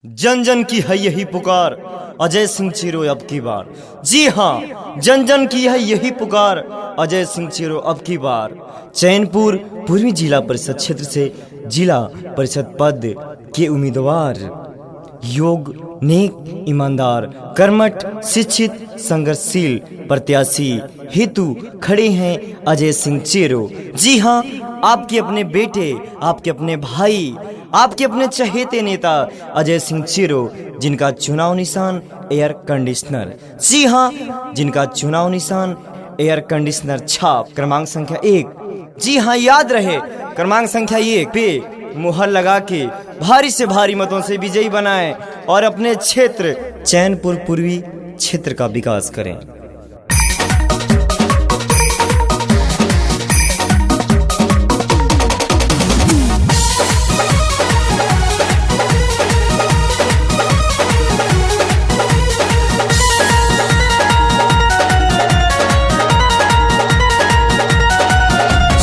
जन जन की है यही पुकार, अजय सिंह चीरो अब की बार। जी हाँ, जन जन की है यही पुकार, अजय सिंह चीरो अब की बार। चैनपुर पूर्वी जिला परिषद क्षेत्र से जिला परिषद पद के उम्मीदवार योग, नेक, ईमानदार, कर्मठ, शिक्षित, संघर्षशील प्रत्याशी हेतु खड़े हैं अजय सिंह चेरो। जी हाँ, आपके अपने बेटे, आपके अपने भाई, आपके अपने चहेते नेता अजय सिंह चेरो, जिनका चुनाव निशान एयर कंडीशनर। जी हाँ, जिनका चुनाव निशान एयर कंडीशनर छाप क्रमांक संख्या 1। जी हाँ, याद रहे, क्रमांक संख्या 1 पे मुहर लगा के भारी से भारी मतों से विजयी बनाएं और अपने क्षेत्र चैनपुर पूर्वी क्षेत्र का विकास करें।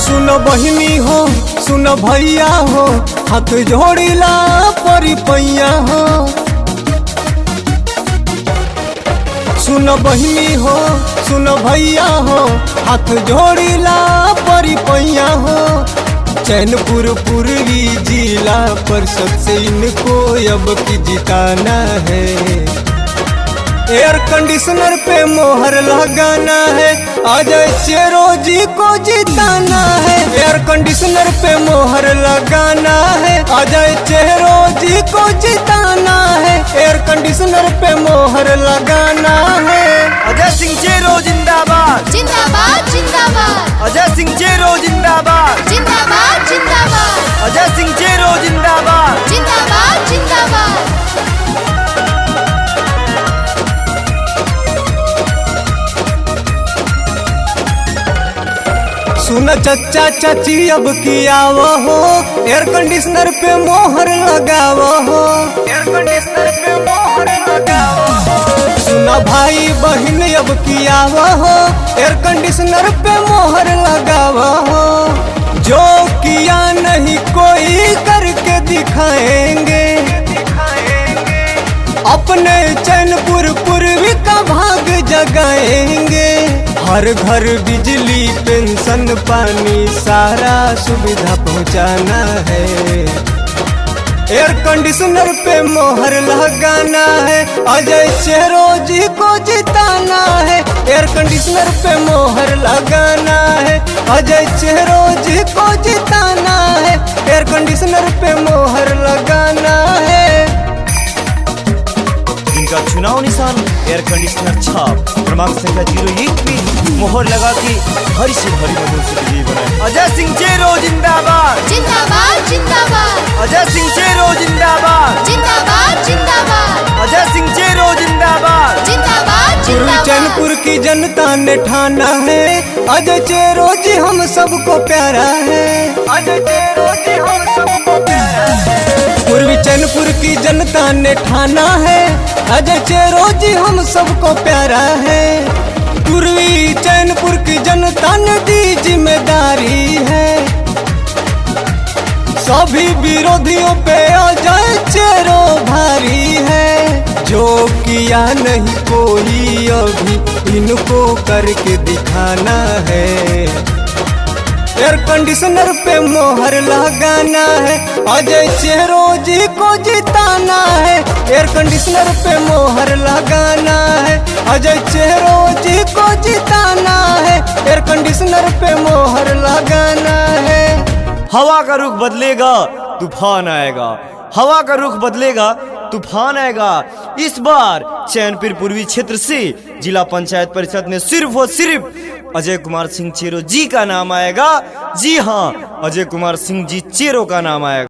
सुनो बहिनी हो, सुनो भैया हो, हाथ जोड़िला परी पैया हो। सुनो बहिनी हो, सुनो भैया हो, हाथ जोड़िला परी पैया हो। चैनपुर पूर्वी जिला परिषद से इनको अब की जिताना है। एयर कंडीशनर पे मोहर लगाना है, अजय चेरो जी को जिताना है। एयर कंडीशनर पे मोहर लगाना है, अजय चेरो जी को जिताना है। एयर कंडीशनर पे मोहर लगाना है। अजय सिंह चेरो जिंदाबाद, जिंदाबाद जिंदाबाद, अजय सिंह चेरो जिंदाबाद, जिंदाबाद जिंदाबाद, अजय सिंह चेरो जिंदाबाद। जिंदाबाद जिंदाबाद। सुन चचा चाची अब किया वो हो, एयर कंडीशनर पे मोहर लगावा हो। एयर कंडीशनर पे मोहर लगावा हो। सुना भाई बहन अब किया वो हो, एयर कंडीशनर पे मोहर लगावा हो। जो किया नहीं कोई करके दिखाएंगे, अपने चैनपुर पूर्वी का भाग जगाएंगे। हर घर बिजली, पेंशन, पानी, सारा सुविधा पहुंचाना है। एयर कंडीशनर पे मोहर लगाना है, अजय चेरो जी को जिताना है। एयर कंडीशनर पे मोहर लगाना है, अजय चेरो जी को जिताना है। एयर कंडीशनर पे मोहर लगाना है। जिनका चुनाव निशान एयर कंडीशनर छाप क्रमांक संख्या 01 पे मोहर लगा के भारी से भारी मतों से विजयी बनाए। अजय सिंह चेरो जिंदाबाद, जिंदाबाद जिंदाबाद, अजय सिंह चेरो जिंदाबाद, जिंदाबाद जिंदाबाद, अजय सिंह चेरो जिंदाबाद। जिंदाबाद पूर्वी जिंदाबाद। चैनपुर की जनता ने ठाना है, अजय चेरो जी हम सबको प्यारा है। अजय चेरो जी हम सबको प्यारा है। पूर्वी चैनपुर की जनता ने ठाना है, अजय चेरो जी हम सबको प्यारा है। पूर्वी चैनपुर की जनता ने दी जिम्मेदारी है, सभी विरोधियों पे अजय चेरो भारी है। जो किया नहीं कोई अभी इनको करके दिखाना है। एयर कंडीशनर पे मोहर लगाना है, अजय चेरो जी को जिताना है। एयर कंडीशनर पे मोहर लगाना है, अजय चेरो जी को जिताना है। एयर कंडीशनर पे मोहर लगाना है। हवा का रुख बदलेगा, तूफान आएगा। हवा का रुख बदलेगा, तूफान आएगा। इस बार चैनपुर पूर्वी क्षेत्र से जिला पंचायत परिषद में सिर्फ और सिर्फ अजय कुमार सिंह चेरो जी का नाम आएगा। जी हाँ, अजय कुमार सिंह जी चेरो का नाम आएगा।